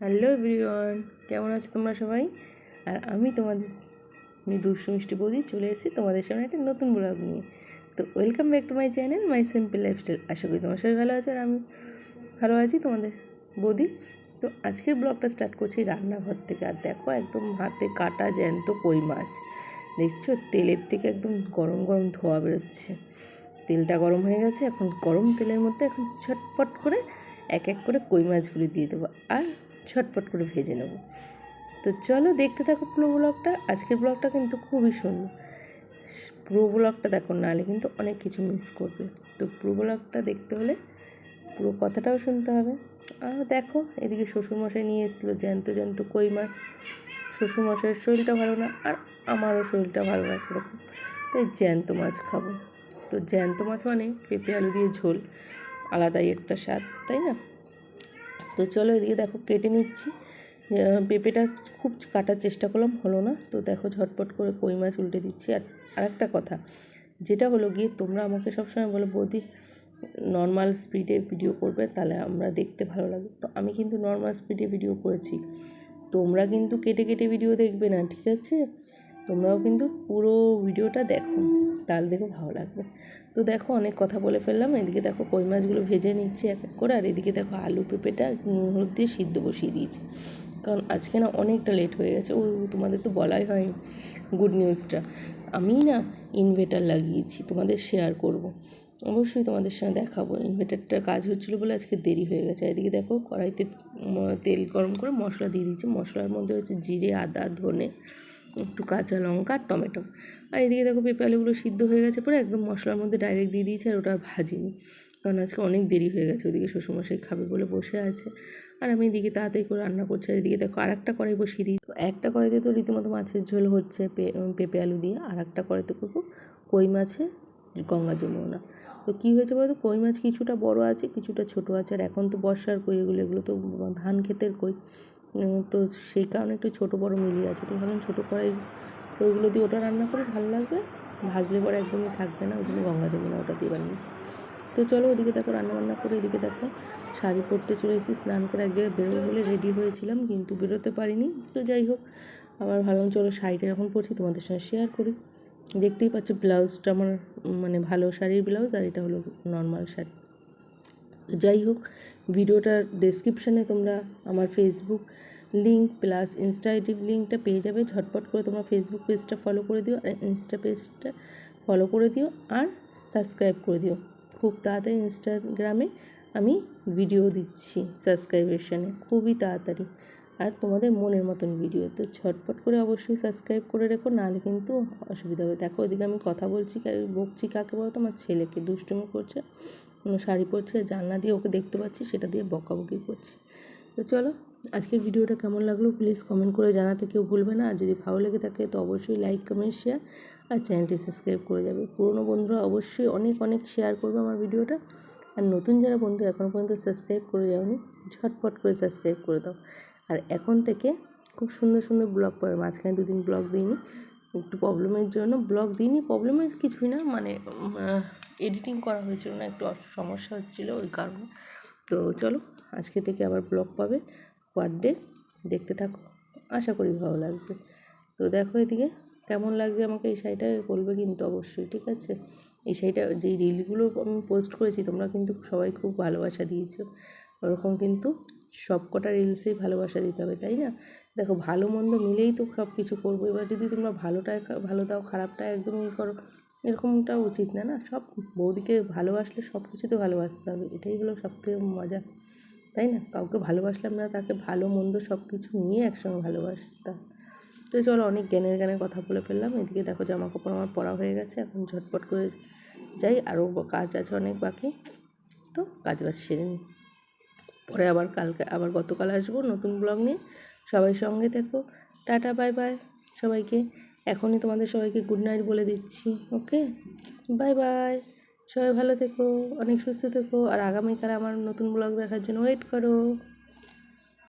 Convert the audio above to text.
Hello everyone, কেমন আছো তোমরা সবাই? আর আমি তোমাদের দুষ্টু মিষ্টি বৌদি চলে এসেছি তোমাদের সামনে একটা নতুন ব্লগ নিয়ে। তো welcome back to my channel my simple lifestyle. আশা করি তোমার সবাই ভালো আছে আর আমি ভালো আছি, তোমাদের বৌদি। তো আজকের ব্লগটা স্টার্ট করছি রান্নাঘর থেকে। আর দেখো একদম হাতে কাটা জ্যান্ত কই মাছ, দেখছো তেলের থেকে একদম গরম গরম ধোয়া বেরোচ্ছে। তেলটা গরম হয়ে গেছে, এখন গরম তেলের মধ্যে এখন ছটপট করে এক এক করে কই মাছগুলি দিয়ে দেবো আর ছটপট করে ভেজে নেব। তো চলো দেখতে থাকো পুরো ব্লগটা। আজকের ব্লগটা কিন্তু খুবই সুন্দর, পুরো ব্লগটা দেখো, নাহলে কিন্তু অনেক কিছু মিস করবে। তো পুরো ব্লগটা দেখতে হলে পুরো কথাটাও শুনতে হবে। আর দেখো এদিকে শ্বশুরমশাই নিয়ে এসেছিলো জ্যান্ত জ্যান্ত কই মাছ। শ্বশুরমশাইয়ের শরীরটা ভালো না আর আমারও শরীরটা ভালো না সেরকম, তাই জ্যান্ত মাছ খাবো। তো জ্যান্ত মাছ মানে পেঁপে আলু দিয়ে ঝোল, আলাদাই একটা স্বাদ, তাই না? তো চলো এদিকে দেখো কেটে নিচ্ছি। পেঁপেটা খুব কাটার চেষ্টা করলাম, হলো না। তো দেখো ঝটপট করে কই মাছ উল্টে দিচ্ছি। আর আরেকটা কথা যেটা হলো গিয়ে, তোমরা আমাকে সবসময় বলো বৌদি নর্মাল স্পিডে ভিডিও করবে, তাহলে আমরা দেখতে ভালো লাগে। তো আমি কিন্তু নর্মাল স্পিডে ভিডিও করেছি, তোমরা কিন্তু কেটে কেটে ভিডিও দেখবে না, ঠিক আছে? তোমরাও কিন্তু পুরো ভিডিওটা দেখো, তাহলে দেখো ভালো লাগবে। তো দেখো অনেক কথা বলে ফেললাম। এদিকে দেখো কই মাছগুলো ভেজে নিচ্ছি এক এক করে। আর এদিকে দেখো আলু পেঁপেটা হলুদ দিয়ে সিদ্ধ বসিয়ে দিয়েছি, কারণ আজকে না অনেকটা লেট হয়ে গেছে। তোমাদের তো বলাই হয়নি গুড নিউজটা, আমি না ইনভার্টার লাগিয়েছি, তোমাদের শেয়ার করব, অবশ্যই তোমাদের সঙ্গে দেখাবো। ইনভার্টারটা কাজ হচ্ছিলো বলে আজকে দেরি হয়ে গেছে। এদিকে দেখো কড়াইতে তেল গরম করে মশলা দিয়ে দিয়েছি। মশলার মধ্যে হচ্ছে জিরে, আদা, ধনে, একটু কাঁচা লঙ্কা, টমেটো। আর এদিকে দেখো পেঁপে আলুগুলো সিদ্ধ হয়ে গেছে পরে একদম মশলার মধ্যে ডাইরেক্ট দিয়ে দিয়েছি, আর ওটা আর ভাজিনি, কারণ আজকে অনেক দেরি হয়ে গেছে। ওদিকে শ্বশুরমশাই খাবে বলে বসে আছে, আর আমি এদিকে তাড়াতাড়ি করে রান্না করছি। আর এদিকে দেখো আর একটা কড়াই বসিয়ে দিই। তো একটা কড়াইতে তো রীতিমতো মাছের ঝোল হচ্ছে পেঁপে আলু দিয়ে, আর একটা কড়াইতে করবো কই মাছে গঙ্গা যমুনা। তো কী হয়েছে বলতো, কই মাছ কিছুটা বড় আছে কিছুটা ছোট আছে, আর এখন তো বর্ষার কই এগুলো তো ধান ক্ষেতের কই, তো সেই কারণে একটু ছোটো বড় মিলিয়ে আছে। তো ভাবলাম ছোটো কড়াই ওইগুলো দিয়ে ওটা রান্না করে ভালো লাগবে, ভাজলে পরে একদমই থাকবে না, ওই জন্য গঙ্গা যমুনা ওটা দিয়ে বানিয়েছি। তো চলো ওদিকে দেখো রান্নাবান্না করে, এদিকে দেখো শাড়ি পরতে চলে এসেছি। স্নান করে এক জায়গায় বেরোবো বলে রেডি হয়েছিলাম, কিন্তু বেরোতে পারিনি। তো যাই হোক, আবার ভাবলাম চলো শাড়িটা যখন পরছি তোমাদের সঙ্গে শেয়ার করি। দেখতেই পাচ্ছ ব্লাউজটা আমার মানে ভালো শাড়ির ব্লাউজ, আর এটা হলো নর্মাল শাড়ি। তো যাই হোক, ভিডিওটার ডেসক্রিপশানে তোমরা আমার Facebook link plus Insta ID লিঙ্কটা পেয়ে যাবে। ঝটপট করে তোমরা ফেসবুক পেজটা ফলো করে দিও, আর ইনস্টা পেজটা ফলো করে দিও, আর সাবস্ক্রাইব করে দিও। খুব তাড়াতাড়ি ইনস্টাগ্রামে আমি ভিডিও দিচ্ছি সাবস্ক্রাইবেশনে, খুবই তাড়াতাড়ি, আর তোমাদের মনের মতন ভিডিও। তো ঝটপট করে অবশ্যই সাবস্ক্রাইব করে রেখো, নাহলে কিন্তু অসুবিধা হবে। দেখো ওদিকে আমি কথা বলছি, বকছি কাকে বলতো, আমার ছেলেকে, দুষ্টুমি করছে, শাড়ি পরছে, জানলা দিয়ে ওকে দেখতে পাচ্ছি, সেটা দিয়ে বকাবকি করছে। তো চলো আজকের ভিডিওটা কেমন লাগলো প্লিজ কমেন্ট করে জানাতে কেউ ভুলবে না। আর যদি ভালো লেগে থাকে তো অবশ্যই লাইক কমেন্ট শেয়ার আর চ্যানেলটি সাবস্ক্রাইব করে যাবে। পুরনো বন্ধুরা অবশ্যই অনেক অনেক শেয়ার করবে আমার ভিডিওটা। আর নতুন যারা বন্ধু এখনও পর্যন্ত সাবস্ক্রাইব করে যাওনি, ঝটপট করে সাবস্ক্রাইব করে দাও। আর এখন থেকে খুব সুন্দর সুন্দর ব্লগ পাবে। মাঝখানে দুদিন ব্লগ দিইনি, একটু প্রবলেমের জন্য ব্লগ দিইনি, প্রবলেমের কিছুই না, মানে এডিটিং করা হয়েছিল না, একটু সমস্যা হচ্ছিলো ওই কারণে। তো চলো আজকে থেকে আবার ব্লগ পাবে পার ডে, দেখতে থাকো, আশা করি ভালো লাগবে। তো দেখো এদিকে কেমন লাগছে আমাকে এই শাড়িটা বলবে কিন্তু অবশ্যই, ঠিক আছে? এই শাড়িটা যেই রিলগুলো আমি পোস্ট করেছি তোমরা কিন্তু সবাই খুব ভালোবাসা দিয়েছো, ওরকম কিন্তু সব কটা রিলসেই ভালোবাসা দিতে হবে, তাই না? দেখো ভালো মন্দ মিলেই তো সব কিছু করবো। এবার যদি তোমরা ভালোটায় ভালো দাও, খারাপটা একদমই করো, এরকমটা উচিত না, না? সব বৌদিকে ভালোবাসলে সব কিছুতে ভালোবাসতে হবে, এটাই হলো সবথেকে মজা, তাই না? কাউকে ভালোবাসলে আমরা তাকে ভালো মন্দ সব কিছু নিয়ে একসঙ্গে ভালোবাসতাম। তো চলো অনেক জ্ঞানের কথা বলে ফেললাম। এদিকে দেখো জামা কাপড় আমার পরা হয়ে গেছে, এখন ঝটপট করে যাই, আরও কাজ আছে অনেক বাকি, তো কাজ বাজ সেরে নিই, পরে আবার কালকে আবার গতকাল আসবো নতুন ব্লগ নিয়ে। সবাই সঙ্গে দেখো, টাটা বাই বাই সবাইকে। এখনই তোমাদের সবাইকে গুড নাইট বলে দিচ্ছি, ওকে, বাই বাই। সবাই ভালো থেকো, অনেক সুস্থ থেকো, আর আগামীকাল আমার নতুন ব্লগ দেখার জন্য ওয়েট করো।